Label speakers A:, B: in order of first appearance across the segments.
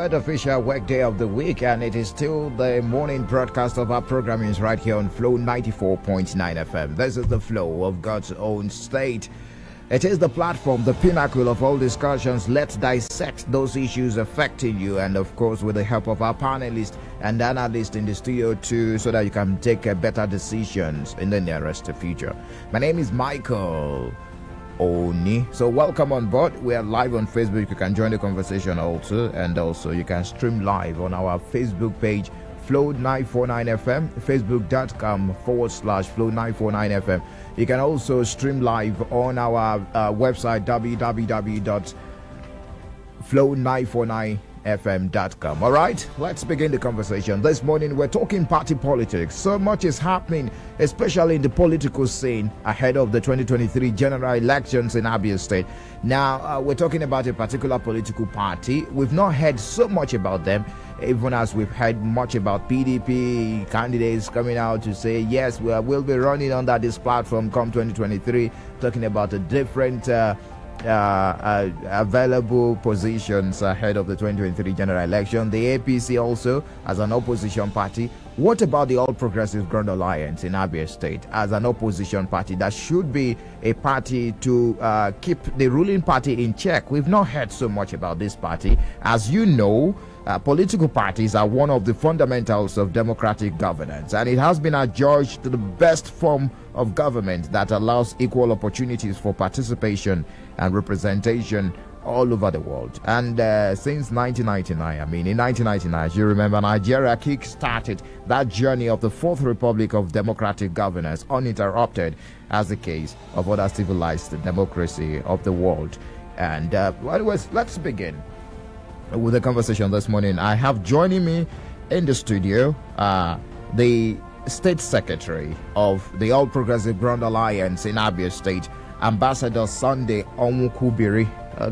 A: third official workday of the week, and it is still the morning broadcast of our programming is right here on Flow 94.9 FM. This is the flow of God's own state. It is the platform, the pinnacle of all discussions. Let's dissect those issues affecting you, and of course with the help of our panelists and analysts in the studio too, so that you can take better decisions in the nearest future. My name is Michael Oni. So welcome on board. We are live on Facebook. You can join the conversation also, and also you can stream live on our Facebook page, Flow 949 FM, facebook.com/Flow 949 FM. You can also stream live on our website, www.flow949fm.com. All right, let's begin the conversation. This morning we're talking party politics. So much is happening, especially in the political scene ahead of the 2023 general elections in Abia State. Now we're talking about a particular political party. We've not heard so much about them, even as we've heard much about PDP candidates coming out to say yes, we'll be running under this platform come 2023, talking about the different available positions ahead of the 2023 general election. The APC also as an opposition party. What about the All Progressive Grand Alliance in Abia State as an opposition party that should be a party to keep the ruling party in check? We've not heard so much about this party. As you know, political parties are one of the fundamentals of democratic governance, and it has been adjudged to the best form of government that allows equal opportunities for participation and representation all over the world. And since 1999, in 1999, as you remember, Nigeria kick-started that journey of the Fourth Republic of democratic governance uninterrupted, as the case of other civilized democracy of the world. And anyways, let's begin with the conversation this morning. I have joining me in the studio the State Secretary of the All Progressive Grand Alliance in Abia State, Ambassador Sunday Onwukubiri.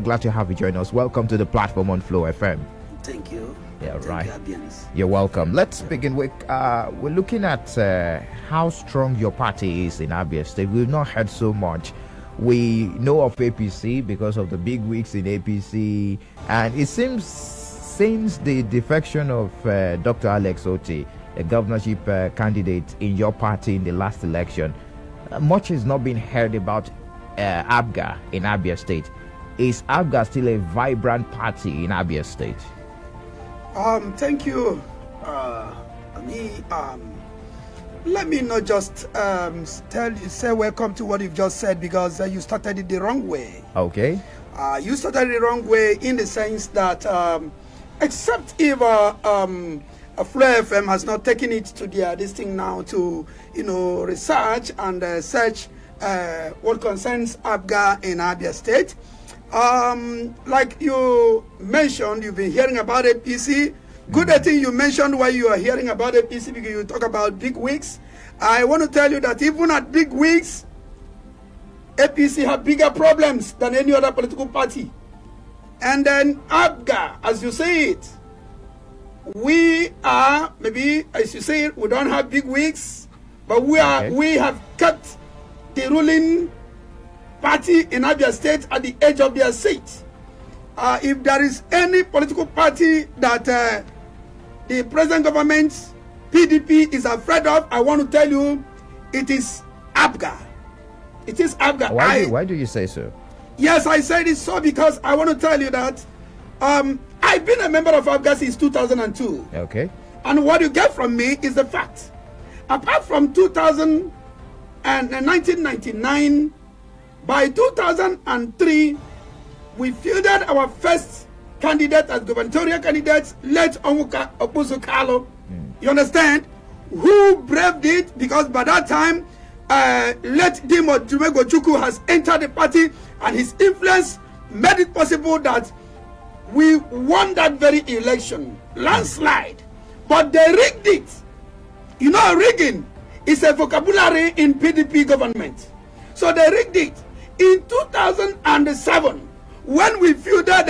A: Glad to have you join us. Welcome to the platform on Flow FM.
B: Thank you.
A: Yeah,
B: Thank
A: right.
B: You,
A: You're welcome. Let's begin with we're looking at how strong your party is in Abia State. We've not heard so much. We know of APC because of the big weeks in APC, and it seems since the defection of Dr. Alex Oti, a governorship candidate in your party in the last election, much has not been heard about Apga in Abia State. Is Apga still a vibrant party in Abia State?
B: Thank you. Let me not just say welcome to what you've just said, because you started it the wrong way.
A: Okay.
B: You started it the wrong way in the sense that except if Flow FM has not taken it to this thing now to research and search what concerns Apga in Abia State. Like you mentioned, you've been hearing about APC. Good thing you mentioned why you are hearing about APC, because you talk about big wigs. I want to tell you that even at big wigs, APC have bigger problems than any other political party. And then Apga, as you say it, we are, maybe as you say it, we don't have big wigs, but we have kept the ruling party in Abia State at the edge of their seat. If there is any political party that the present government, PDP, is afraid of, I want to tell you, it is Apga. It is Apga.
A: Why do you say so?
B: Yes, I said it so because I want to tell you that I've been a member of Apga since 2002.
A: Okay.
B: And what you get from me is the fact. Apart from 2000 and 1999, by 2003, we fielded our first candidate as gubernatorial candidate, late Onwuka Okpusu-Kalu. You understand? Who braved it, because by that time, late Dimo Jumego-Chukwu has entered the party, and his influence made it possible that we won that very election, landslide. But they rigged it. You know, rigging is a vocabulary in PDP government. So they rigged it. In 2007, when we fielded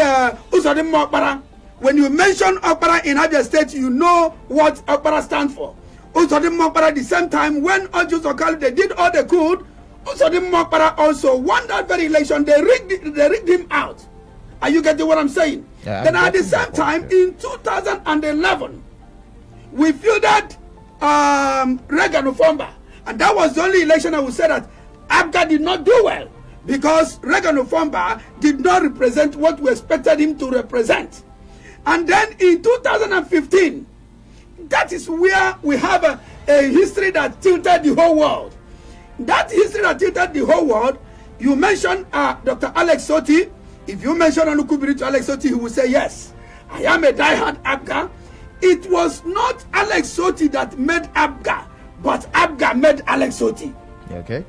B: Usadim Mokbara, when you mention Okpara in Abia State, you know what Okpara stands for. Usadim Mokbara, at the same time, when Ojus Okalu, they did all they could, Usadim Mokbara also won that very election. They rigged him out. Are you getting what I'm saying?
A: Yeah,
B: then at the same time, in 2011, we fielded Reagan Ofomba. And that was the only election I would say that Apga did not do well. Because Reagan Ofomba did not represent what we expected him to represent. And then in 2015, that is where we have a history that tilted the whole world. That history that tilted the whole world, you mentioned Dr. Alex Soti. If you mention Anukubiri to Alex Soti, he will say, yes, I am a diehard Apga. It was not Alex Soti that made Apga, but Apga made Alex Soti.
A: Okay.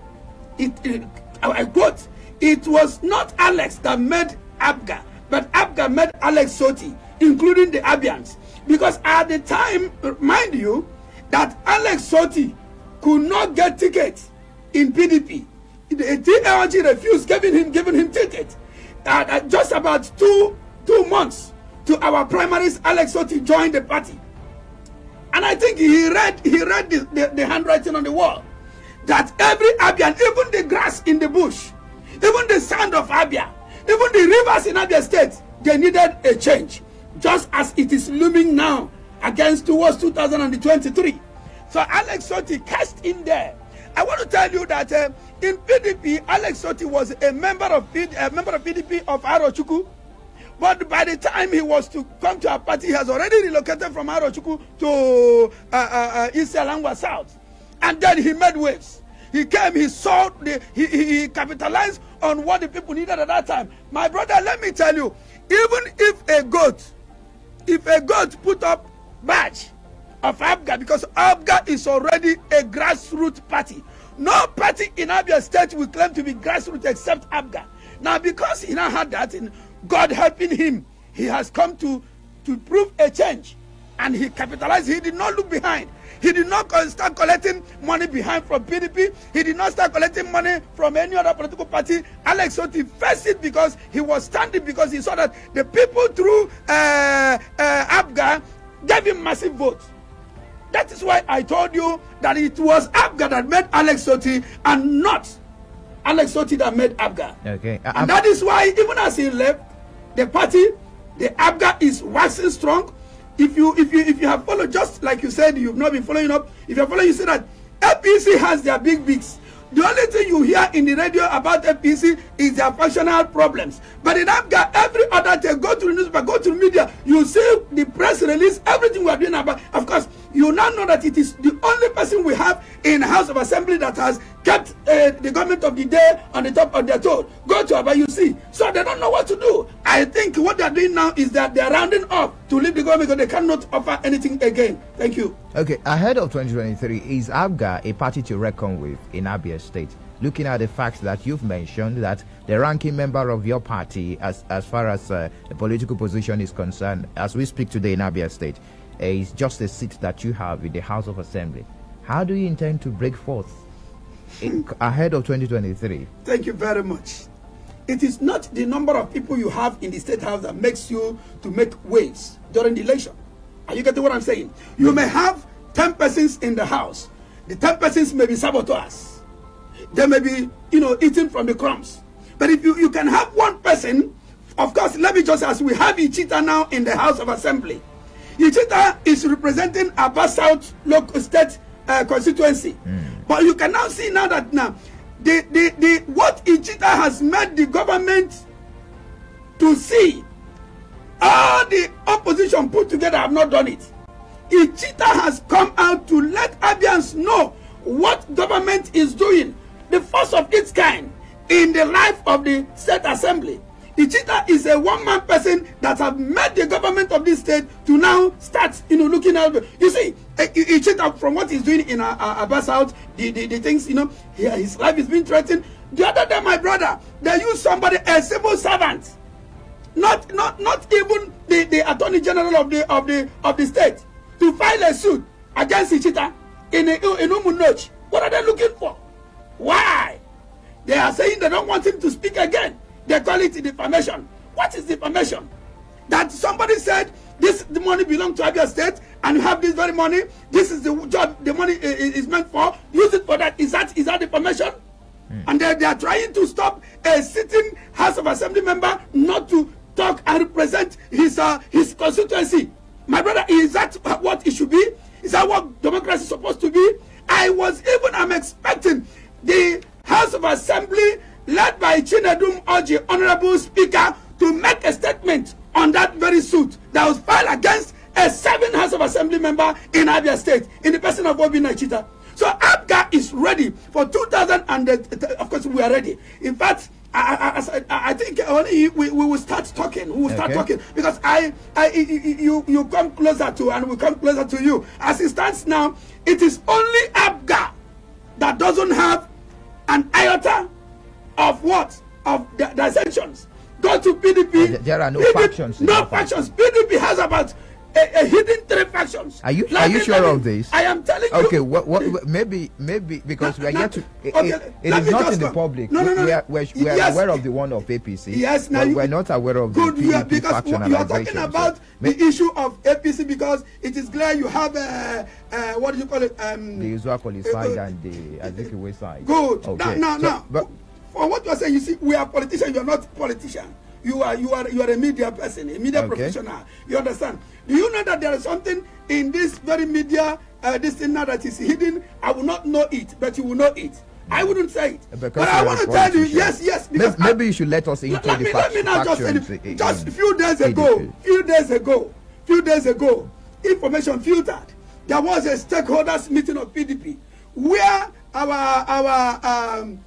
B: I quote, it was not Alex that made Apga, but Apga made Alex Soti, including the Abians. Because at the time, mind you, that Alex Soti could not get tickets in PDP. The TLG refused giving him tickets. Just about two months to our primaries, Alex Soti joined the party. And I think he read the handwriting on the wall. That every Abian, even the grass in the bush, even the sand of Abia, even the rivers in Abia State, they needed a change. Just as it is looming now towards 2023. So Alex Soti cast in there. I want to tell you that in PDP, Alex Soti was a member of PDP of Arochukwu. But by the time he was to come to our party, he has already relocated from Arochukwu to East Alangwa South. And then he made waves. He came, he saw, he capitalized on what the people needed at that time. My brother, let me tell you, even if a goat put up badge of Apga, because Apga is already a grassroots party. No party in Abia State will claim to be grassroots except Apga. Now, because he now had that, and God helping him, he has come to prove a change. And he capitalized. He did not look behind. He did not start collecting money behind from PDP. He did not start collecting money from any other political party. Alex Soti faced it because he was standing, because he saw that the people through Apga gave him massive votes. That is why I told you that it was Apga that made Alex Soti and not Alex Soti that made Apga.
A: Okay.
B: And that is why even as he left the party, the Apga is waxing strong. If you have followed, just like you said, you've not been following up. If you're following, you see that APC has their big bigs. The only thing you hear in the radio about APC is their functional problems. But in Apga, every other day, go to the newspaper, go to the media, you see the press release, everything we are doing about. Of course, you now know that it is the only person we have in the House of Assembly that has kept the government of the day on the top of their toe. Go to Abia, you see. So they don't know what to do. I think what they are doing now is that they are rounding up to leave the government because they cannot offer anything again. Thank you.
A: Okay, ahead of 2023, is Apga a party to reckon with in Abia State? Looking at the facts that you've mentioned, that the ranking member of your party, as far as the political position is concerned, as we speak today in Abia State, is just a seat that you have in the House of Assembly. How do you intend to break forth ahead of 2023?
B: Thank you very much. It is not the number of people you have in the State House that makes you to make waves during the election. Are you getting what I'm saying? You may have 10 persons in the House. The 10 persons may be saboteurs. They may be, eating from the crumbs. But if you can have one person, of course, let me just ask, we have Ichita now in the House of Assembly. Ichita is representing Abia South local state constituency. But you can now see now that what Ichita has made the government to see, all the opposition put together have not done it. Ichita has come out to let Abians know what government is doing, the first of its kind in the life of the state assembly. Ichita is a one-man person that have made the government of this state to now start, looking out. You see, Ichita, from what he's doing in Abia South, the things, his life is being threatened. The other day, my brother, they used somebody, a civil servant, not even the Attorney General of the state, to file a suit against Ichita in Umunoch. What are they looking for? Why? They are saying they don't want him to speak again. They call it defamation. What is defamation? That somebody said the money belongs to Abia State and you have this very money. This is the job the money is meant for. Use it for that. Is that defamation? And they are trying to stop a sitting House of Assembly member not to talk and represent his constituency. My brother, is that what it should be? Is that what democracy is supposed to be? I'm expecting the House of Assembly led by Chinedum Oji, Honorable Speaker, to make a statement on that very suit that was filed against a 7 House of Assembly member in Abia State in the person of Obi Nachita. So Apga is ready for 2000, and of course we are ready. In fact, I think only we will start talking. We will start talking because you come closer to, and we come closer to you. As it stands now, it is only Apga that doesn't have an iota of what? Of dissensions. Go to PDP.
A: There are no
B: PDP,
A: factions.
B: No factions. PDP has about a hidden 3 factions.
A: Are you sure of this?
B: I am telling you.
A: Okay, what maybe because we are yet to. It is not in the public.
B: No.
A: We are yes, aware of the one of APC.
B: Yes, now
A: we're not aware of the PDP
B: because
A: factionalization.
B: you are talking about the issue of APC because it is clear you have what do you call it? The
A: Usual side and the Azikiwe side.
B: Good.
A: Okay.
B: Now, but for what you are saying, you see, we are politicians. You are not politicians. You are a media person, a media professional. You understand? Do you know that there is something in this very media, this thing now that is hidden? I will not know it, but you will know it. I wouldn't say it. But I want to tell you, yes. Because
A: maybe you should let us into the factions.
B: Let me now just a few days ago, information filtered. There was a stakeholders meeting of PDP where our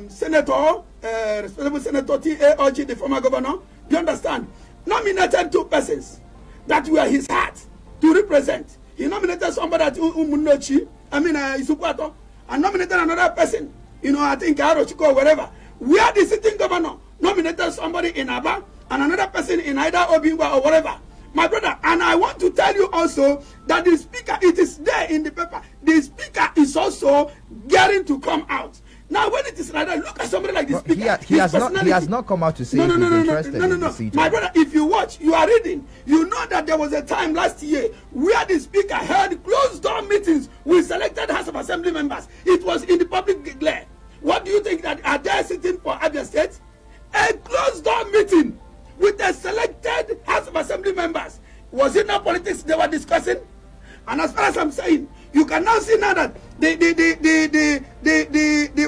B: senator, respectable Senator T.A.O.G., the former governor, you understand, nominated 2 persons that were his heart to represent. He nominated somebody at Umunochi, Isupuato, and nominated another person, I think Arochiko or wherever. Where the sitting governor nominated somebody in Aba and another person in either Obingwa or whatever. My brother, and I want to tell you also that the speaker, it is there in the paper, the speaker is also getting to come out. Now, when it is like that, look at somebody like this speaker. He
A: has not come out to say he's interested in the seat.
B: My brother, if you watch, you are reading, you know that there was a time last year where the speaker held closed-door meetings with selected House of Assembly members. It was in the public glare. What do you think that are they sitting for Abia State? A closed-door meeting with a selected House of Assembly members. Was it not politics they were discussing? And as far as I'm saying, you can now see now that the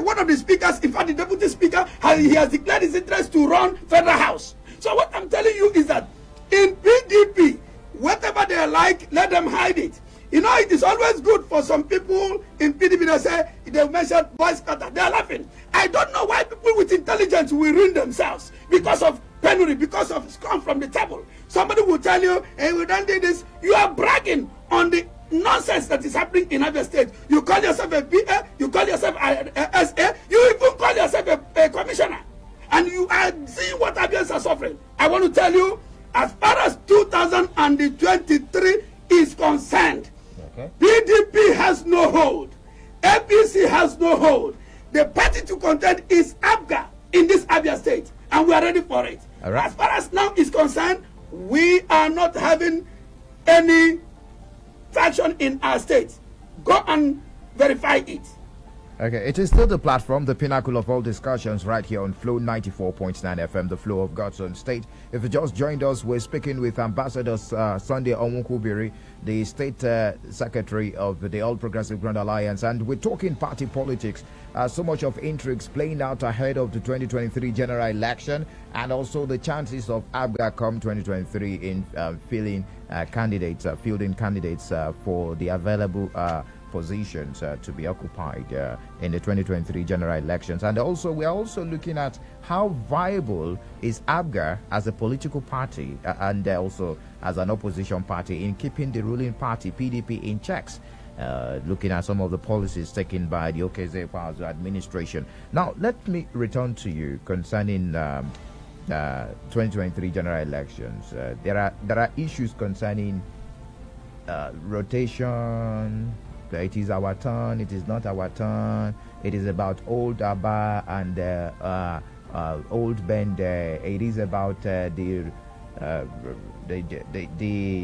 B: one of the speakers, in fact the deputy speaker, he has declared his interest to run Federal House. So what I'm telling you is that in PDP, whatever they like, let them hide it. It is always good for some people in PDP that say, they mention voice cutter. They are laughing. I don't know why people with intelligence will ruin themselves because of penury, because of scum from the table. Somebody will tell you, hey, we don't do this. You are bragging on the nonsense that is happening in Abia State. You call yourself a PA, you call yourself a SA, you even call yourself a commissioner. And you are seeing what Abians are suffering. I want to tell you, as far as 2023 is concerned, PDP has no hold. APC has no hold. The party to contend is Apga in this Abia State, and we are ready for it.
A: Right.
B: As far as now is concerned, we are not having any faction in our state. Go and verify it.
A: Okay, it is still the platform, the pinnacle of all discussions, right here on Flow 94.9 FM, the flow of God's own state. If you just joined us, we're speaking with Ambassador Sunday Onwukubiri, the state secretary of the All Progressive Grand Alliance, and we're talking party politics. So much of intrigues playing out ahead of the 2023 general election, and also the chances of Abga come 2023 in fielding candidates for the available positions to be occupied in the 2023 general elections. And also we're also looking at how viable is Abga as a political party and also as an opposition party in keeping the ruling party PDP in checks, looking at some of the policies taken by the Okezie administration. Now let me return to you concerning 2023 general elections. There are issues concerning rotation. It is our turn, it is not our turn. It is about old Aba and old Bend. It is about the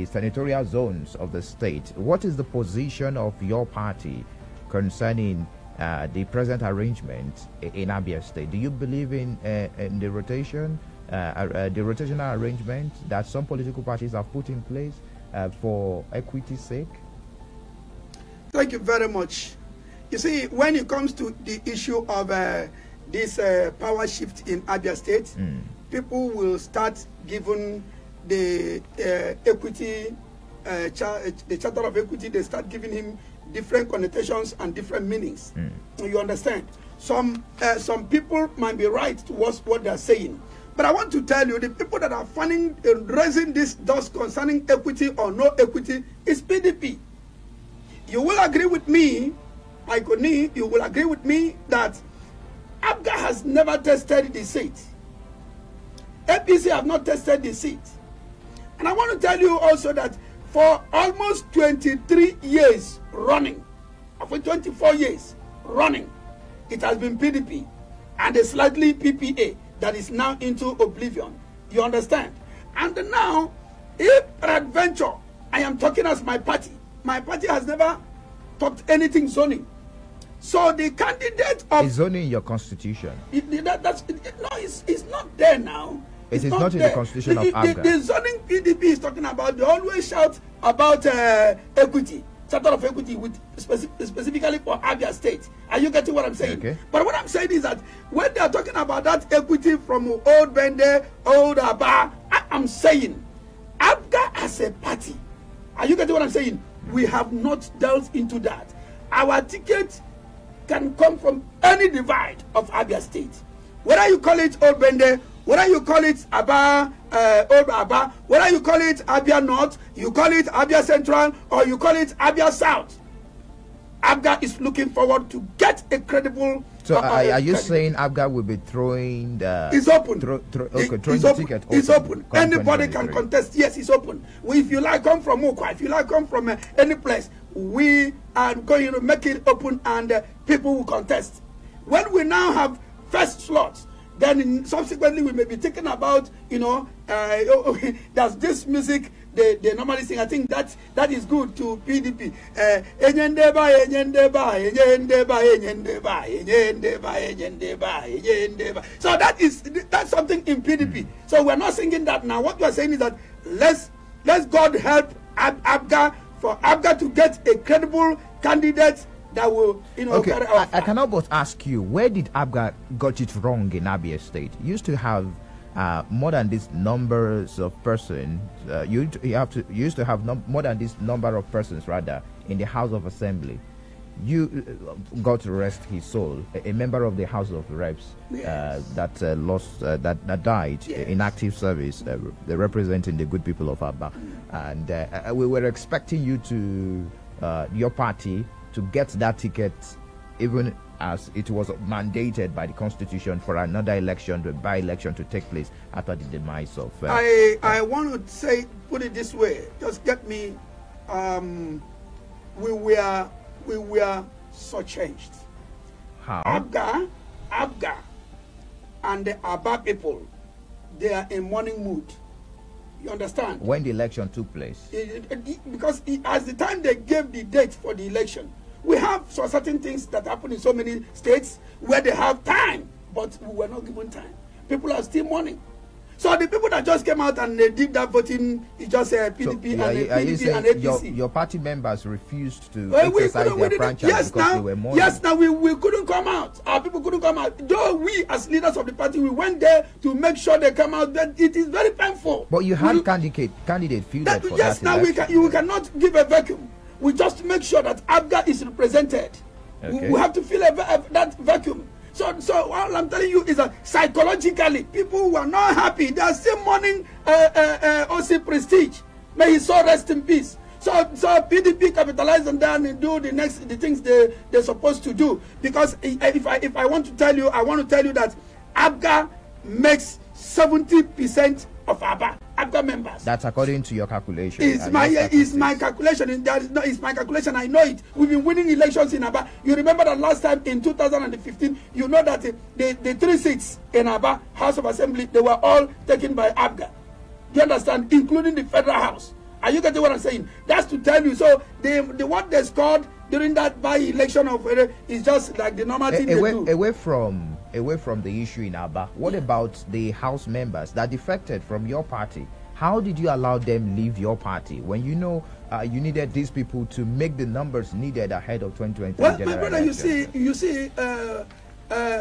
A: senatorial zones of the state. What is the position of your party concerning the present arrangement in Abia State? Do you believe in the rotation? the rotational arrangement that some political parties have put in place for equity's sake?
B: Thank you very much. You see, when it comes to the issue of this power shift in Abia State, people will start giving the equity, the Charter of Equity, they start giving him different connotations and different meanings. You understand? Some people might be right towards what they are saying. But I want to tell you, the people that are raising this dust concerning equity or no equity is PDP. You will agree with me, Michael Nee, you will agree with me that Apga has never tested the seat. APC have not tested the seat. And I want to tell you also that for almost 23 years running, for 24 years running, it has been PDP and a slightly PPA that is now into oblivion. You understand? And now, if peradventure, I am talking as my party has never talked anything zoning. So the candidate of...
A: Is zoning in your constitution?
B: It's not there now.
A: It is not in the constitution of Abga.
B: The zoning PDP is talking about, they always shout about equity, Charter of Equity, with specifically for Abia State. Are you getting what I'm saying?
A: Okay.
B: But what I'm saying is that when they are talking about that equity from old Bende, old Aba, I'm saying Abga as a party. Are you getting what I'm saying? We have not delved into that. Our ticket can come from any divide of Abia State. Whether you call it Old Bende, whether you call it Aba, Old Aba, whether you call it Abia North, you call it Abia Central, or you call it Abia South, Abga is looking forward to get a credible...
A: So are you saying Abga will be throwing the...
B: It's open.
A: Throwing
B: it's
A: the
B: open.
A: ticket
B: It's open. Anybody can contest. Yes, it's open. If you like come from Mokwa, if you like come from any place, we are going to make it open and people will contest. When we now have first slots, then subsequently we may be thinking about, there's this music they normally sing. I think that is good to PDP. So that's something in PDP. So we're not singing that now. What we're saying is that let's God help Abga, for Abga to get a credible candidate that will,
A: okay. I cannot but ask you, where did Abga got it wrong in Abia State? Used to have more than these numbers of persons. You used to have more than this number of persons rather in the House of Assembly. God to rest his soul, a member of the House of Reps, yes, that died, yes, in active service, representing the good people of Abba, and we were expecting you to your party to get that ticket, even as it was mandated by the Constitution for another election, the by-election, to take place after the demise of...
B: I want to put it this way, just get me, we were so changed.
A: How?
B: Abga and the Abba people, they are in mourning mood. You understand?
A: When the election took place?
B: Because as the time they gave the date for the election, we have certain things that happen in so many states where they have time, but we were not given time. People are still mourning. So the people that just came out and they did that voting, it's just PDP and APC.
A: Your party members refused to exercise their franchise because they were mourning?
B: Yes, now we couldn't come out. Our people couldn't come out. Though we, as leaders of the party, we went there to make sure they come out. But it is very painful.
A: But you had candidate fielded for
B: yes,
A: that
B: now
A: election.
B: we cannot give a vacuum. We just make sure that Abga is represented.
A: Okay.
B: We have to fill that vacuum. So all I'm telling you is that psychologically, people who are not happy, they are still mourning OC Prestige. May his soul rest in peace. So PDP capitalize on that and do the things they're supposed to do. Because if I want to tell you, I want to tell you that Abga makes 70% of Abga members.
A: That's according to your calculation.
B: It's my calculation. It's my calculation. I know it. We've been winning elections in Abba. You remember that last time in 2015, you know that the 3 seats in Abba House of Assembly, they were all taken by Abga. Do you understand? Including the federal house. Are you getting what I'm saying? That's to tell you. So what they scored during that by-election of is just like the normal thing they do.
A: away from the issue in Aba, what about the House members that defected from your party? How did you allow them leave your party when you know you needed these people to make the numbers needed ahead of 2023
B: Well,
A: general
B: my brother,
A: election?
B: you see,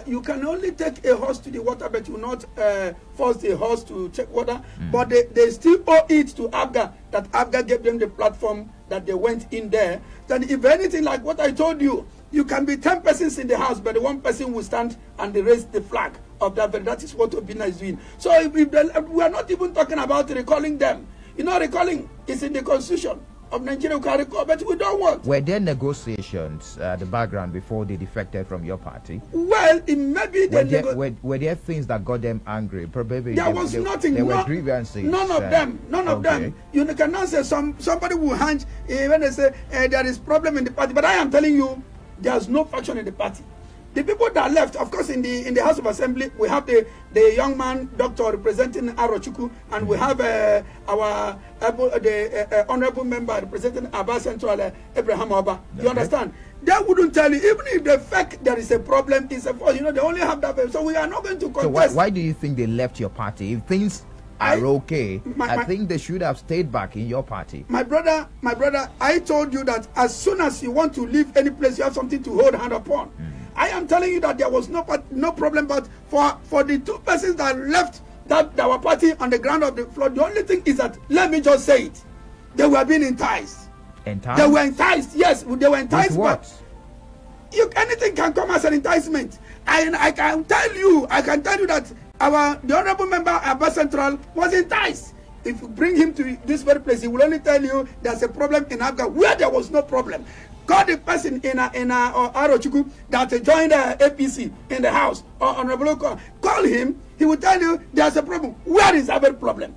B: you can only take a horse to the water, but you not force the horse to take water. But they still owe it to Apga, that Apga gave them the platform that they went in there. Then if anything, like what I told you, you can be 10 persons in the house, but the one person will stand and they raise the flag of that. But that is what Obina is doing. So if we are not even talking about recalling them. You know, recalling is in the constitution of Nigeria, we can recall, but we don't want.
A: Were there negotiations the background before they defected from your party?
B: Well, it maybe
A: were there things that got them angry? Probably
B: there was nothing.
A: There were grievances.
B: None of them. None of them. You cannot say somebody will hunch when they say there is problem in the party. But I am telling you, there's no faction in the party. The people that left, of course, in the House of Assembly, we have the young man doctor representing Arochukwu, and we have our honorable member representing Abia Central, Abraham Oba. You understand? They wouldn't tell you, even if they fake there is a problem, it's a fault. You know, they only have that. So we are not going to contest.
A: So why do you think they left your party? If things are okay, I think they should have stayed back in your party. My brother,
B: I told you that as soon as you want to leave any place, you have something to hold hand upon. I am telling you that there was no problem, but for the two persons that left our party on the ground of the floor, the only thing is that, let me just say it, they were being enticed.
A: Enticed?
B: They were enticed, yes, they were enticed.
A: With what?
B: Anything can come as an enticement. I can tell you that the honorable member Abia Central was enticed. If you bring him to this very place, he will only tell you there's a problem in Apga where there was no problem. Call the person in Arochukwu that joined APC in the house, or Honorable call him, he will tell you there's a problem. Where is our problem?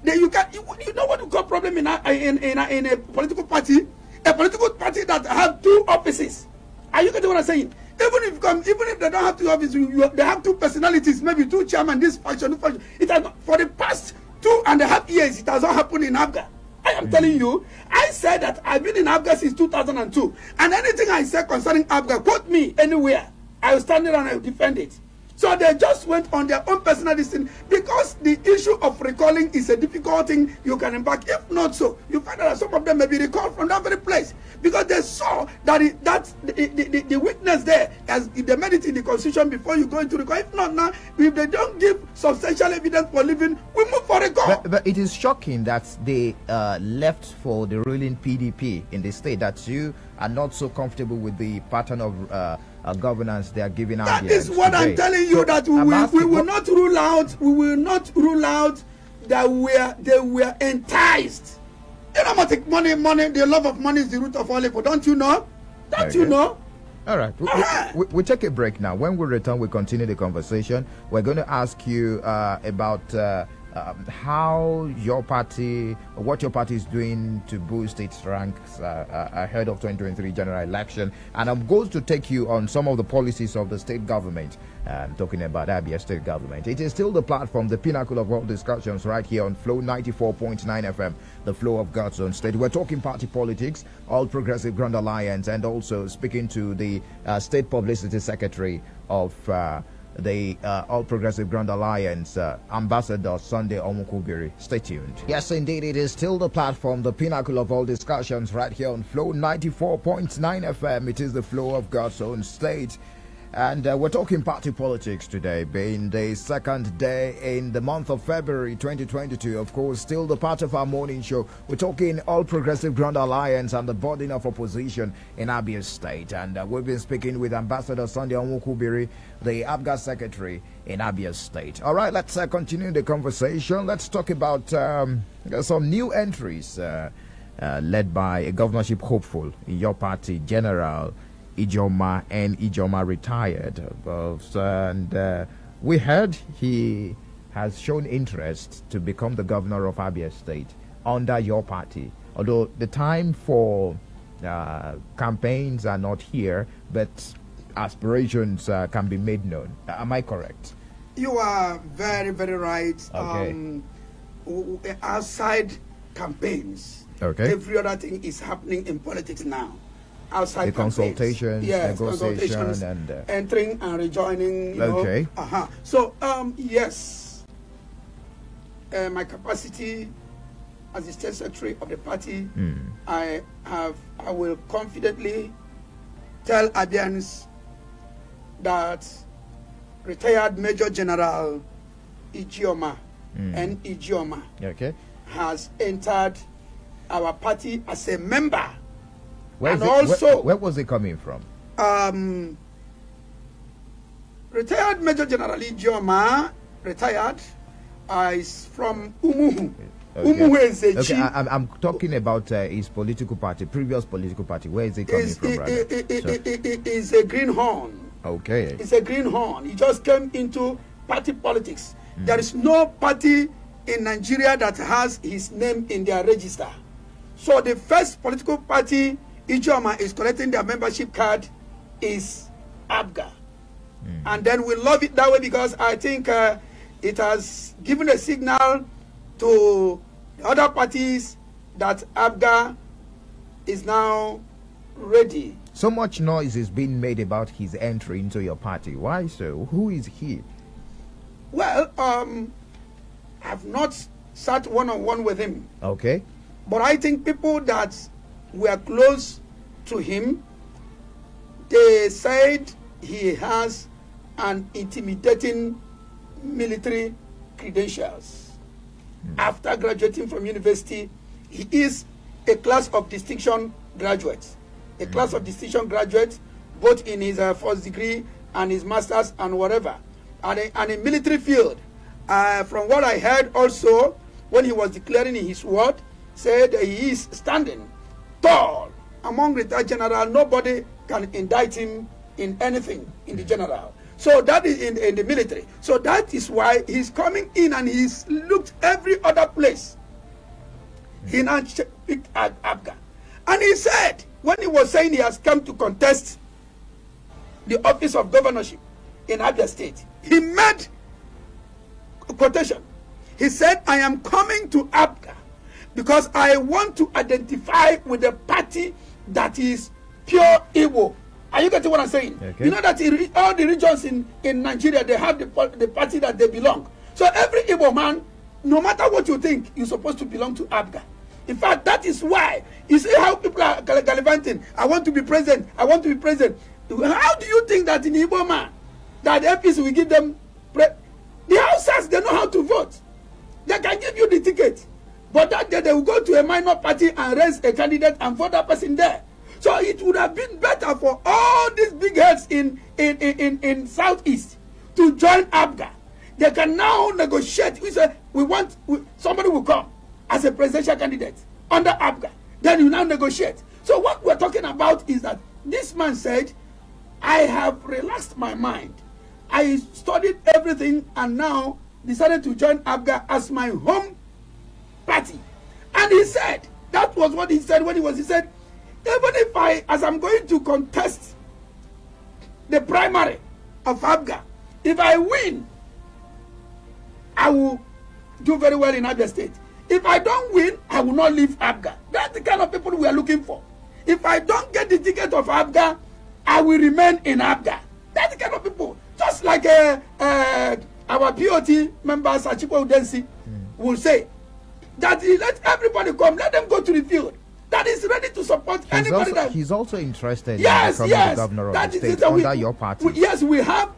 B: Then you know what you call problem in a political party? A political party that have two offices. Are you getting what I'm saying? Even if they don't have two offices, they have two personalities, maybe two chairmen, this faction. It has not, for the past 2.5 years, it has not happened in Apga. I am telling you, I said that I've been in Apga since 2002. And anything I say concerning Apga, quote me anywhere, I will stand there and I will defend it. So they just went on their own personal decision because the issue of recalling is a difficult thing you can embark. If not so, you find that some of them may be recalled from that very place because they saw that the witness there, as they made it in the constitution before you go into recall. If not now, if they don't give substantial evidence for living, we move for recall.
A: But it is shocking that they left for the ruling PDP in the state, that you are not so comfortable with the pattern of governance they are giving out.
B: That is what today. I'm telling you, so that we will not rule out. We will not rule out that they were enticed. You know, money. The love of money is the root of all evil. Don't you know? Don't you know?
A: All right. We take a break now. When we return, we continue the conversation. We're going to ask you about how what your party is doing to boost its ranks ahead of 2023 general election, and I'm going to take you on some of the policies of the state government. I'm talking about Abia state government. It is still the platform, the pinnacle of all discussions, right here on Flow 94.9 FM, the flow of God's own state. We're talking party politics, All Progressive Grand Alliance, and also speaking to the state publicity secretary of the All Progressive Grand Alliance, Ambassador Sunday Omukubiri. Stay tuned. Yes, indeed, it is still the platform, the pinnacle of all discussions, right here on Flow 94.9 FM. It is the flow of God's own state. And we're talking party politics today, being the second day in the month of February 2022. Of course, still the part of our morning show. We're talking All Progressive Grand Alliance and the burden of opposition in Abia State. And we've been speaking with Ambassador Sunday Omukubiri, the Apga Secretary in Abia State. All right, let's continue the conversation. Let's talk about some new entries led by a governorship hopeful in your party, General Ijoma, and Ijoma retired. And we heard he has shown interest to become the governor of Abia State under your party. Although the time for campaigns are not here, but aspirations can be made known. Am I correct?
B: You are very, very right.
A: Okay.
B: Outside campaigns,
A: okay,
B: every other thing is happening in politics now. outside
A: the consultations,
B: yes,
A: negotiations, and
B: entering and rejoining.
A: Okay.
B: So yes, my capacity as the state secretary of the party, I will confidently tell Abians that retired Major General Ijeoma and Ijeoma has entered our party as a member.
A: Where was it coming from?
B: Retired Major General Ijeoma, retired, is from Umuhu.
A: Okay.
B: Umuhu is a chief.
A: I'm talking about his political party, previous political party. Where is it coming from?
B: It's a greenhorn.
A: Okay.
B: It's a greenhorn. He just came into party politics. There is no party in Nigeria that has his name in their register. So the first political party Ijeoma is collecting their membership card is Apga. And then we love it that way because I think it has given a signal to other parties that Apga is now ready.
A: So much noise is being made about his entry into your party. Why so? Who is he?
B: Well, I've not sat one-on-one with him.
A: Okay.
B: But I think people that were close to him, they said he has an intimidating military credentials. After graduating from university, he is a class of distinction graduate. A class of distinction graduate, both in his first degree and his master's and whatever. And in military field, from what I heard also, when he was declaring in his word, said he is standing tall among retired general. Nobody can indict him in anything in the general. So that is in the military. So that is why he's coming in and he's looked every other place. He now picked Apga. And he said, when he was saying he has come to contest the office of governorship in Abia State, he made a quotation. He said, I am coming to Apga because I want to identify with a party that is pure Igbo. Are you getting what I'm saying? Okay. You know that in all the regions in Nigeria, they have the party that they belong. So every Igbo man, no matter what you think, you're supposed to belong to Apga. In fact, that is why you see how people are gallivanting. I want to be president. I want to be president. How do you think that in Igbo man, that the APC will give them the Hausas, they know how to vote. They can give you the ticket. But that day they will go to a minor party and raise a candidate and vote that person there. So it would have been better for all these big heads in Southeast to join Apga. They can now negotiate. We say somebody will come as a presidential candidate under Apga. Then you now negotiate. So what we're talking about is that this man said, I have relaxed my mind. I studied everything and now decided to join Apga as my home party. And he said, that was what he said when he said, even if as I'm going to contest the primary of Apga, if I win, I will do very well in Abia State. If I don't win, I will not leave Apga. That's the kind of people we are looking for. If I don't get the ticket of Apga, I will remain in Apga. That's the kind of people. Just like our POT members, Achiko Udensi, will say, that let everybody come, let them go to the field. That is ready to support anybody.
A: He's also interested in becoming the governor of the state under your party.
B: Yes, we have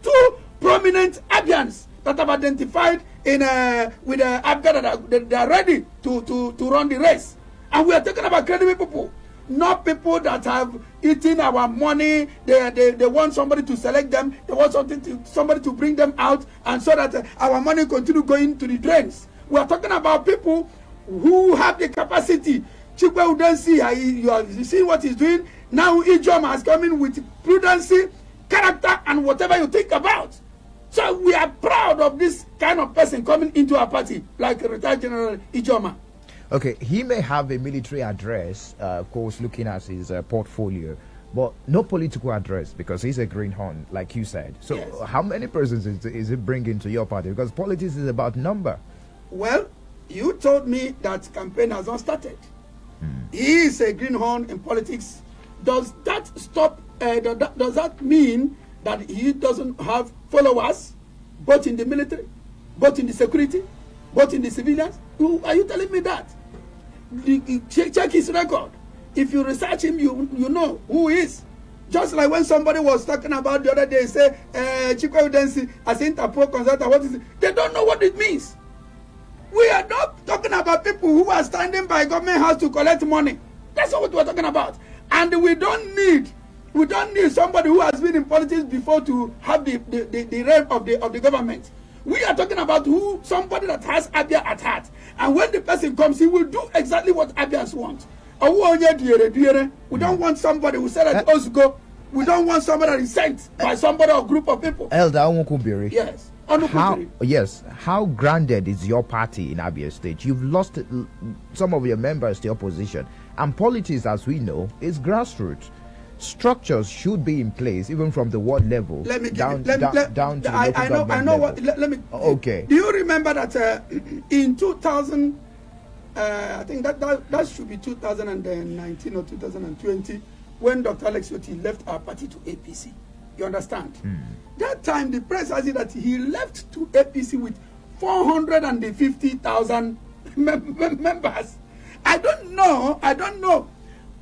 B: two prominent Abians that have identified with Apga that they are ready to run the race. And we are talking about credible people, not people that have eaten our money. They want somebody to select them. They want somebody to bring them out, and so that our money continue going to the drains. We are talking about people who have the capacity. Chikwe Udensi, you see what he's doing. Now Ijeoma has come in with prudency, character, and whatever you think about. So we are proud of this kind of person coming into our party, like retired General Ijeoma.
A: Okay, he may have a military address, of course, looking at his portfolio, but no political address because he's a greenhorn, like you said. So yes. How many persons is it bringing to your party? Because politics is about number. Well,
B: you told me that campaign has not started. He is a greenhorn in politics, Does that stop? Does that mean that he doesn't have followers, both in the military, both in the security, both in the civilians? Are you telling me that? Check his record. If you research him, you know who he is. Just like when somebody was talking about the other day, say, Chico Evidensi as Interpol consultant, what is it? They don't know what it means. We are not talking about people who are standing by government house to collect money. That's not what we're talking about. And we don't need somebody who has been in politics before to have the realm of the government. We are talking about somebody that has Abia at heart. And when the person comes, he will do exactly what Abians want. We don't want somebody who said that go. We don't want somebody that is sent by somebody or group of people.
A: Elder Onwukwubiri.
B: Yes.
A: How grounded is your party in Abia State? You've lost some of your members to opposition. And politics, as we know, is grassroots. Structures should be in place, even from the ward level down to the local government level. Okay.
B: Do you remember that in 2000, I think that should be 2019 or 2020, when Dr. Alex Oti left our party to APC? You understand? That time, the press has it that he left to APC with 450,000 members. I don't know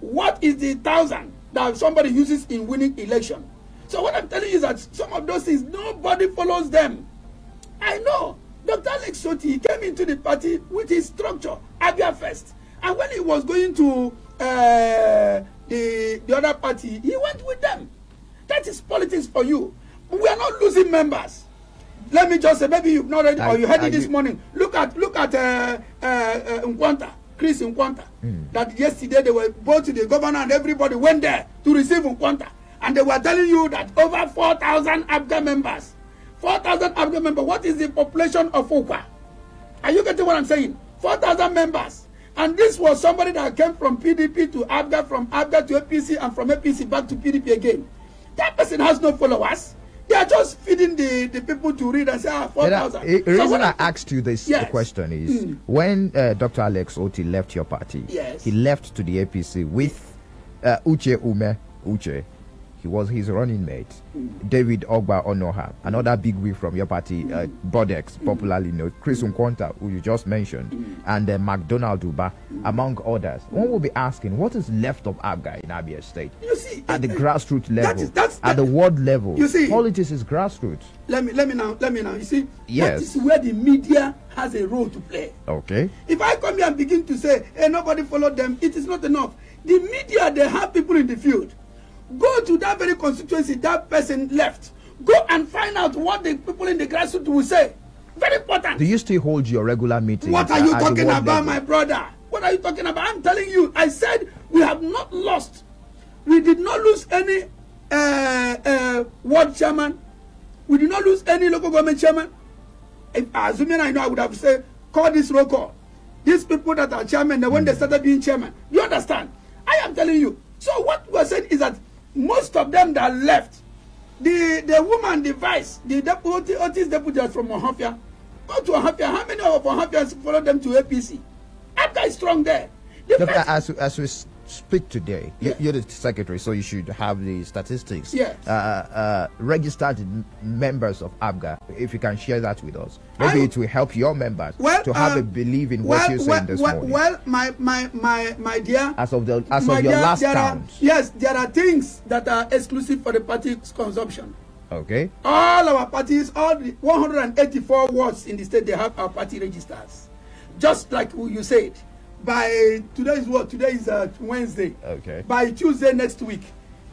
B: what is the thousand that somebody uses in winning election. So what I'm telling you is that some of those things, nobody follows them. I know. Dr. Alex Oti came into the party with his structure, Abia first. And when he was going to the other party, he went with them. That is politics for you. We are not losing members. Let me just say, maybe you've not read or you heard it this morning. Look at Nkwanta. Chris Nkwanta, that yesterday they were both to the governor and everybody went there to receive Nkwanta. And they were telling you that over 4,000 Apga members. 4,000 Apga members. What is the population of Okwa? Are you getting what I'm saying? 4,000 members. And this was somebody that came from PDP to Apga, from Apga to APC, and from APC back to PDP again. That person has no followers. They are just feeding the people to read and say, 4,000.
A: The reason I asked you this question is, when Dr. Alex Oti left your party, he left to the APC with Uche. He was his running mate. David Ogba Onoha, another big wig from your party, Bodex, popularly known, Chris Nkwanta, who you just mentioned, and McDonald Uba, among others. One will be asking, what is left of Abga in Abia State?
B: You see,
A: at the grassroots level, at the ward level, you see, politics is grassroots. Let me now. You see, that is where the media has a role to play. Okay. If I come here and begin to say, hey, nobody followed them, it is not enough. The media, they have people in the field. Go to that very constituency that person left. Go and find out what the people in the grassroots will say. Very important. Do you still hold your regular meetings? What are you talking about, my brother? What are you talking about? I'm telling you, I said we have not lost. We did not lose any ward chairman. We did not lose any local government chairman. If assuming I know, I would have said, call this roll call. These people that are chairman, when they started being chairman. You understand? I am telling you. So what we're saying is that most of them that left, the woman, the vice, the deputy, Otis deputy from Ohafia, go to Ohafia. How many of Ohafians follow them to APC? Abga is strong there. Doctor, as we speak today, you're the secretary, so you should have the statistics. Yes. Registered members of Abga, if you can share that with us. Maybe it will help your members to have a belief in what you're saying this morning. Well, my dear, as of your last count. Yes, there are things that are exclusive for the party's consumption. Okay. All our parties, all the 184 wards in the state, they have our party registers. Just like you said. By today is what? Today is Wednesday. Okay. By Tuesday next week,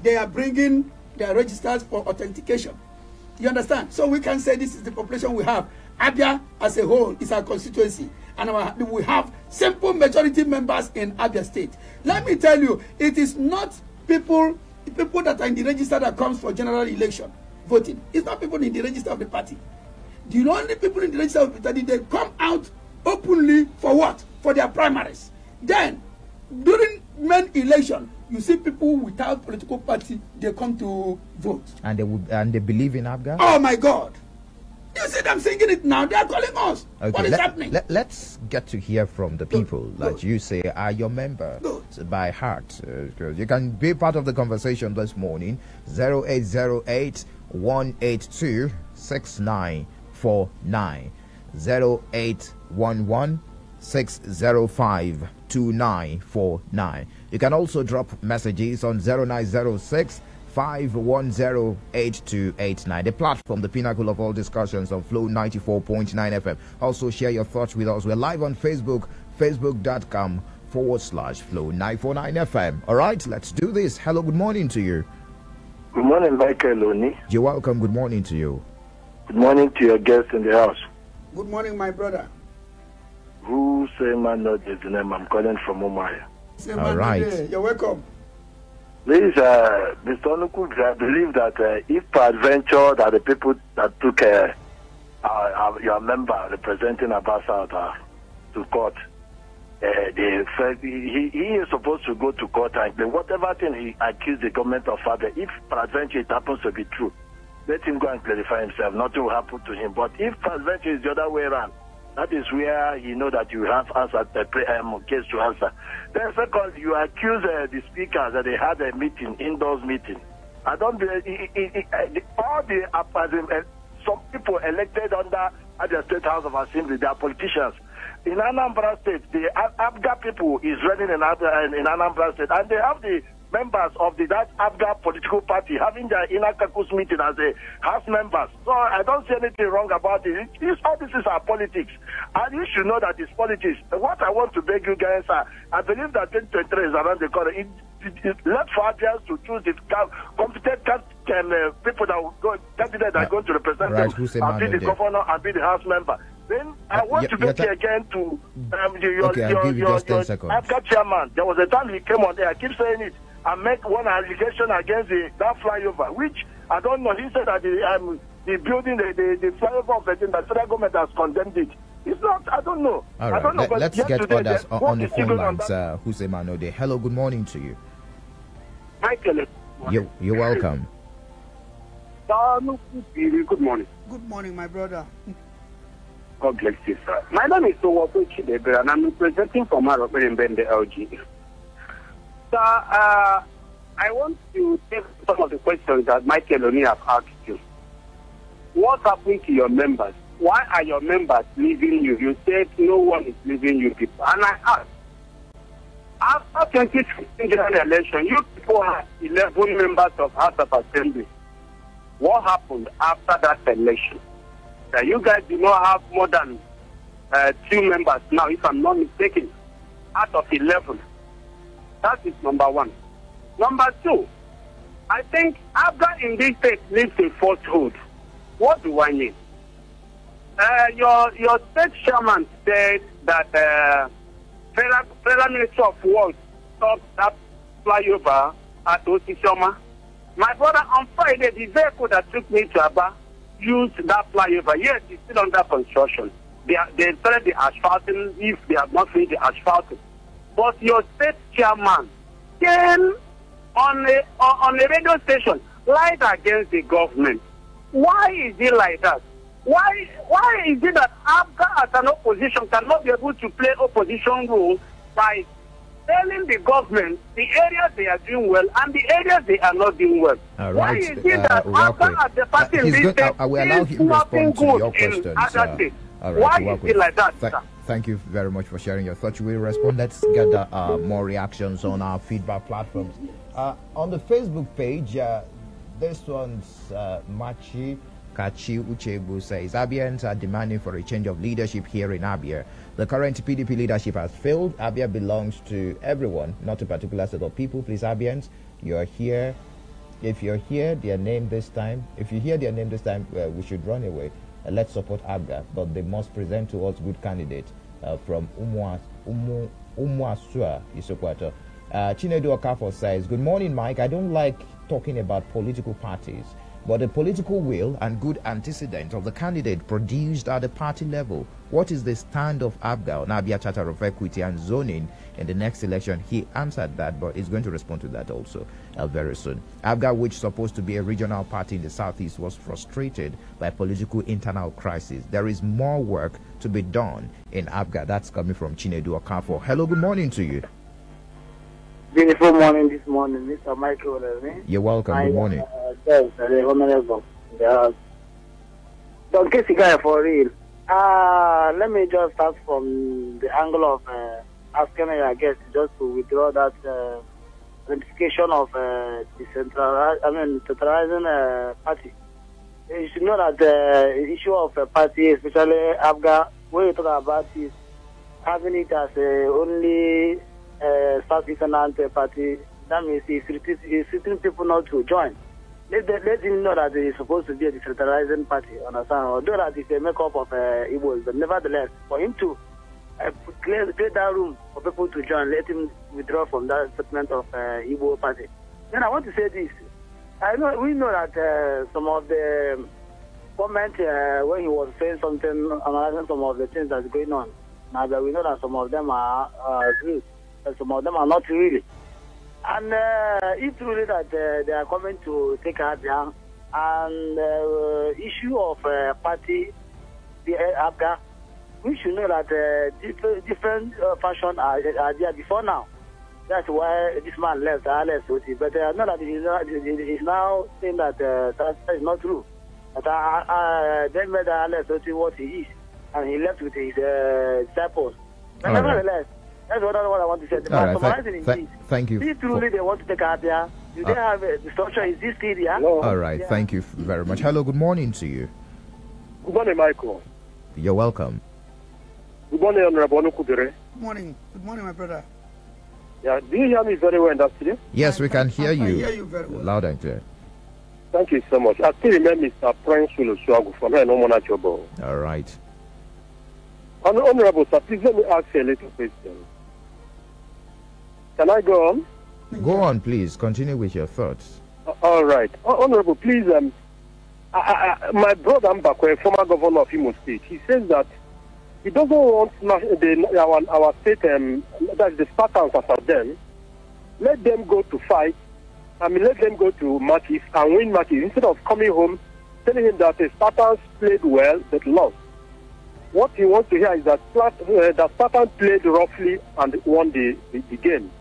A: they are bringing their registers for authentication. You understand? So we can say this is the population we have. Abia as a whole is our constituency, and we have simple majority members in Abia State. Let me tell you, it is not people that are in the register that comes for general election voting. It's not people in the register of the party. The only people in the register of the party, they come out openly for what? For their primaries. Then, during main election, you see people without political party, they come to vote. And they believe in Abga? Oh my God!
B: You see them singing it now. They are calling us.
A: Okay,
B: what is happening?
A: Let's get to hear from the people that you say are your members by heart. You can be part of the conversation this morning. 0808 182 6949 0811 605 2949. You can also drop messages on 0906 5108289. The platform, the pinnacle of all discussions on Flow 94.9 FM. Also share your thoughts with us. We're live on Facebook, facebook.com/Flow 949 FM. All right, let's do this. Hello, good morning to you.
C: Good morning, Michael Oni.
A: You're welcome. Good morning to you.
C: Good morning to your guests in the house.
B: Good morning, my brother.
C: Who say man not is the name? I'm calling from Umaya.
A: All right.
B: You're welcome.
C: Please, Mr. Onuku, I believe that if peradventure that the people that took your member representing Abasa to court, they felt he is supposed to go to court and whatever thing he accused the government of Abia, if peradventure it happens to be true, let him go and clarify himself. Nothing will happen to him. But if peradventure is the other way around, that is where you know that you have answered the case to answer. Then second, you accuse the speakers that they had a meeting, indoors meeting. I don't believe all the some people elected under the State House of Assembly, they are politicians. In Anambra State, the Apga people is running in Anambra State, and they have the members of that Abga political party having their inner caucus meeting as a house members. So I don't see anything wrong about it. All this is our politics. And you should know that it's politics. What I want to beg you guys I believe that 2023 is around the corner. It's left for Abians to choose the competent people that will go, candidates that are going to represent them, and be the governor and be the house member. Then I want to beg you again to your Abga chairman. There was a time he came on there, I keep saying it, and make one allegation against that flyover, which I don't know. He said that the building, the flyover of the federal government has condemned it. It's not, I don't know.
A: All right,
B: I don't know,
A: let's get others on the phone lines. Hussein Manode. Hello, good morning to you.
C: Michael.
A: You're welcome.
C: Good morning.
B: Good morning, my brother.
C: God bless you, sir. My name is Owafu Chidebe, and I'm representing from Marope in Bende LG. Sir, I want to take some of the questions that Michael Oni have asked you. What happened to your members? Why are your members leaving you? You said no one is leaving you people. And I asked, after 2016 general election, you people had 11 members of House of Assembly. What happened after that election? That you guys do not have more than 2 members now, if I'm not mistaken, out of 11. That is number one. Number two, I think Abga in this state lives in falsehood. What do I mean? Your state chairman said that Federal Minister of Works stopped that flyover at Osisioma. My brother, on Friday, the vehicle that took me to Abba used that flyover. Yes, it's still under construction. They started the asphalting if they have not finished the asphalting. But your state chairman came on a radio station, lied against the government. Why is it like that? Why is it that Abga as an opposition cannot be able to play opposition role by telling the government the areas they are doing well and the areas they are not doing well?
A: Right.
C: Why is it that Abga as the party in this state is nothing good in other states? Why is it like that, sir?
A: Thank you very much for sharing your thoughts. We will respond. Let's get more reactions on our feedback platforms. On the Facebook page, this one's Machi Kachi Uchebu says, Abians are demanding for a change of leadership here in Abia. The current PDP leadership has failed. Abia belongs to everyone, not a particular set of people. Please, Abians, you're here. If you're here, their name this time. If you hear their name this time, we should run away. Let's support Abga, but they must present to us good candidates from Umuasua, Isokwato. Chinedu Okafo says, good morning, Mike. I don't like talking about political parties. but the political will and good antecedents of the candidate produced at the party level. What is the stand of Apga on Abia Charter of Equity and Zoning in the next election? He answered that, but he's going to respond to that also very soon. Apga, which is supposed to be a regional party in the southeast, was frustrated by political internal crisis. There is more work to be done in Apga. That's coming from Chinedu Okafo. Hello, good morning to you.
D: Beautiful morning this morning, Mr. Michael.
A: You're welcome. Good morning.
D: Yes, the honorable. Don't kiss the guy for real. Let me just start from the angle of asking, I guess, just to withdraw that identification of centralizing party. You should know that the issue of a party, especially Abga, when you talk about is having it as only Southeastern party, that means it's treating people not to join. Let him know that it's supposed to be a decentralizing party, understand? Although that it's a makeup of Igbos, but nevertheless, for him to clear that room for people to join, let him withdraw from that segment of Igbo party. Then I want to say this. We know that some of the comment when he was saying something, analyzing some of the things that's going on, now that we know that some of them are true. Some of them are not really. And it's really that they are coming to take Abia, and issue of party, the Abga, we should know that different fashion are there before now. That's why this man left, but I know that he's now saying that that is not true. But then made what he is, and he left with his disciples. But nevertheless, that's what I want to say.
A: Thank you.
D: If truly they want to take Abia, do they have the structure? Is this area?
A: All right. Yeah. Thank you very much. Hello. Good morning to you.
E: Good morning, Michael.
A: You're welcome.
E: Good morning, Honorable Onukubere.
B: Good morning. Good morning, my brother.
E: Yeah, do you hear me very well in that studio?
A: Yes, we can hear you.
B: I hear you very well.
A: Loud and clear.
E: Thank you so much. I still remember Mr. Prince Ulusuagu from here, no more natural.
A: All right.
E: Honorable sir, please let me ask you a little question. Can I go on?
A: Go on, please. Continue with your thoughts.
E: All right. Honorable, please, my brother Mbakwe, former governor of Imo State, he says that he doesn't want our state, that is the Spartans as them, let them go to fight, let them go to matches and win matches, instead of coming home telling him that the Spartans played well but lost. What he wants to hear is that Spartans played roughly and won the game.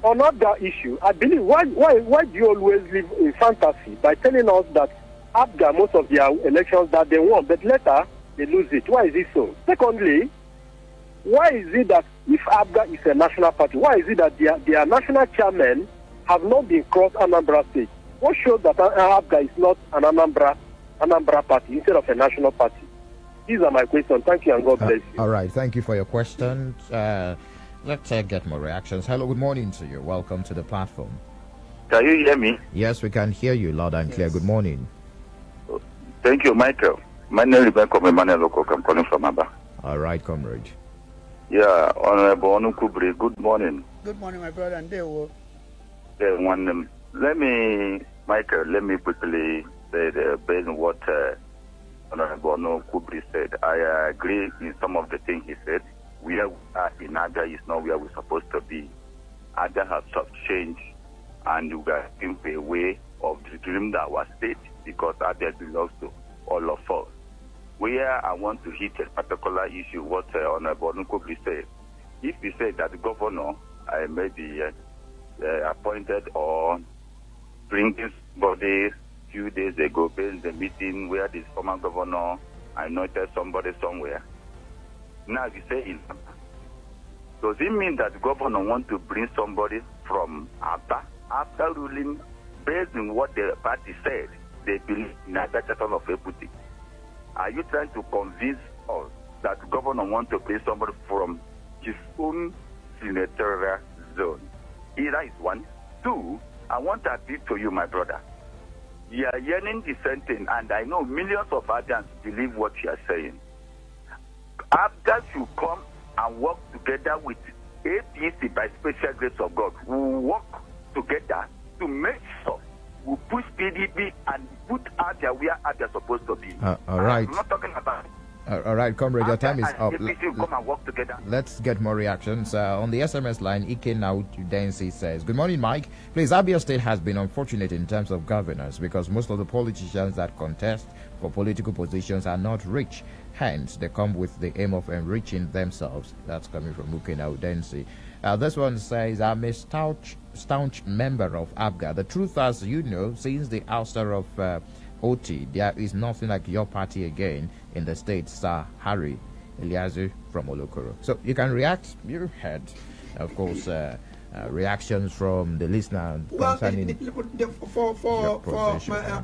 E: On that issue, I believe, why do you always live in fantasy by telling us that Abga, most of their elections that they won, but later they lose it? Why is it so? Secondly, why is it that if Abga is a national party, why is it that their national chairmen have not been crossed Anambra State? What shows that Abga is not an Anambra party instead of a national party? These are my questions. Thank you and God bless you.
A: All right. Thank you for your question. Let's get more reactions. Hello, good morning to you. Welcome to the platform.
C: Can you hear me?
A: Yes, we can hear you loud and clear. Good morning.
C: Thank you, Michael. My name is Emmanuel Okok. I'm calling from Abia.
A: All right, comrade.
C: Yeah, Honorable Onukubri, good morning.
B: Good morning, my brother. And there were.
C: Let me quickly say based on what Honorable Onukubri said. I agree in some of the things he said. Where we are in Abia is not where we're supposed to be. Abia has changed, and we are in a way of dreaming our state, because Abia belongs to all of us. Where I want to hit a particular issue, what Honorable Nkobri said. If he said that the governor may be appointed or bringing somebody few days ago, based the meeting where this former governor anointed somebody somewhere. Now you say it. Does it mean that the governor wants to bring somebody from Abba after ruling based on what the party said? They believe in a charter of equity. Are you trying to convince us that the governor wants to bring somebody from his own senatorial zone? Either is one. Two, I want to appeal to you, my brother. You are yearning the same thing, and I know millions of Abians believe what you are saying. Abga should come and work together with APC by special grace of God. We will work together to make sure will push PDP and put Abia where Abia is supposed to be.
A: All right.
C: I'm not talking about.
A: All right, comrade, your time is up.
C: APC will come and work together.
A: Let's get more reactions. On the SMS line, Ike now Densi says, "Good morning, Mike. Please, Abia State has been unfortunate in terms of governance because most of the politicians that contest for political positions are not rich. Hence, they come with the aim of enriching themselves." That's coming from Ike now Densi. This one says, "I'm a staunch member of Apga. The truth, as you know, since the ouster of OT, there is nothing like your party again in the state, Sir Harry Eliazu from Olokoro." So you can react. You heard, of course, reactions from the listener concerning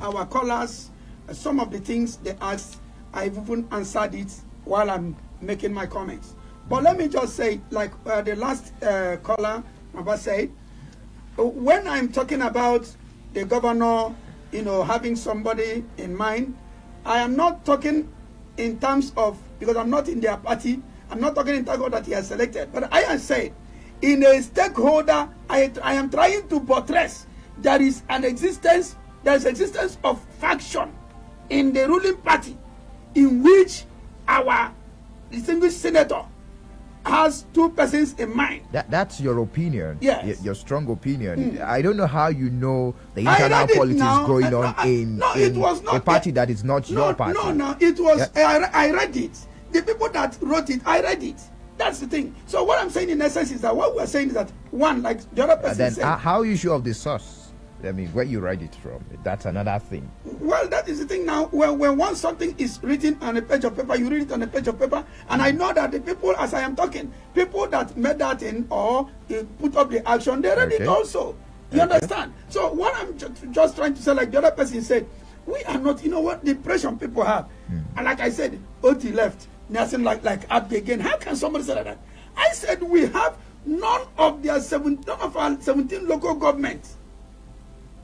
B: our callers. Some of the things they asked, I've even answered it while I'm making my comments. But let me just say, like the last caller said, when I'm talking about the governor, having somebody in mind, I am not talking in terms of, because I'm not in their party, I'm not talking in terms of that he has selected. But I have said, in a stakeholder, I am trying to buttress there is existence of faction in the ruling party in which our distinguished senator has two persons in mind. That's
A: your opinion.
B: Yes.
A: Your strong opinion. I don't know how you know the internal politics going on in a party that is not your party.
B: No, it was, I read it. The people that wrote it, I read it. That's the thing. So what I'm saying in essence is that what we're saying is that, one, like the other person said.
A: How are you sure of the source? I mean, where you write it from, that's another thing.
B: Well, that is the thing now. When once something is written on a page of paper, you read it on a page of paper, and I know that the people, as I am talking, people that made that in or put up the action, they read it also. You understand? So what I'm just trying to say, like the other person said, we are not, what the impression people have. And like I said, OT left, nothing like Abga again. How can somebody say that? I said we have none of our 17 local governments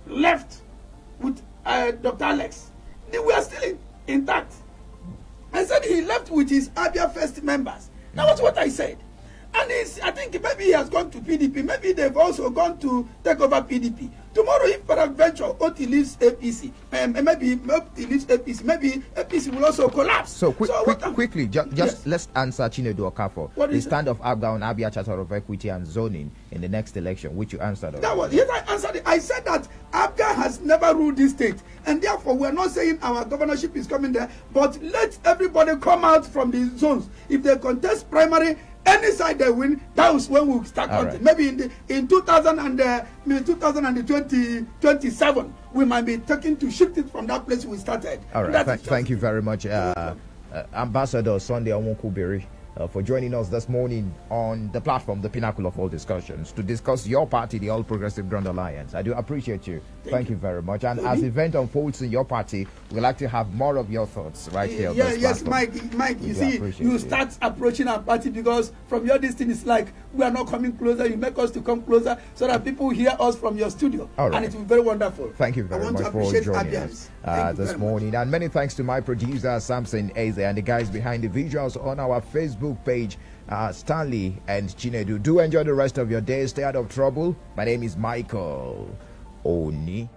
B: left with Dr. Alex. They were still intact. I said he left with his Abia first members. That was what I said. And I think maybe he has gone to PDP. Maybe they've also gone to take over PDP. Tomorrow, if peradventure OT leaves APC, maybe OT leaves APC, maybe APC will also collapse.
A: So quickly, just let's answer Chinedu Okafo. The stand of Apga on Abia Charter of Equity and Zoning in the next election, which you answered.
B: Yes, I answered it. I said that Apga has never ruled this state, and therefore we're not saying our governorship is coming there, but let everybody come out from the zones. If they contest primary, any side they win, that was when we'll start counting. Right. Maybe in 2027, we might be taking to shift it from that place we started.
A: All right. Thank you very much, Ambassador Sunday Onwokubiri, for joining us this morning on the platform, the pinnacle of all discussions, to discuss your party, the All Progressive Grand Alliance. I do appreciate you. Thank you very much. And as the event unfolds in your party, we'd like to have more of your thoughts right here.
B: Yes, Mike, you see, you start approaching our party because from your distance, it's like we are not coming closer. You make us to come closer so that people hear us from your studio. And it will be very wonderful.
A: Thank you very much for joining us this morning. And many thanks to my producer, Samson Eze, and the guys behind the visuals on our Facebook page, Stanley and Chinedu. Do enjoy the rest of your day. Stay out of trouble. My name is Michael Oni.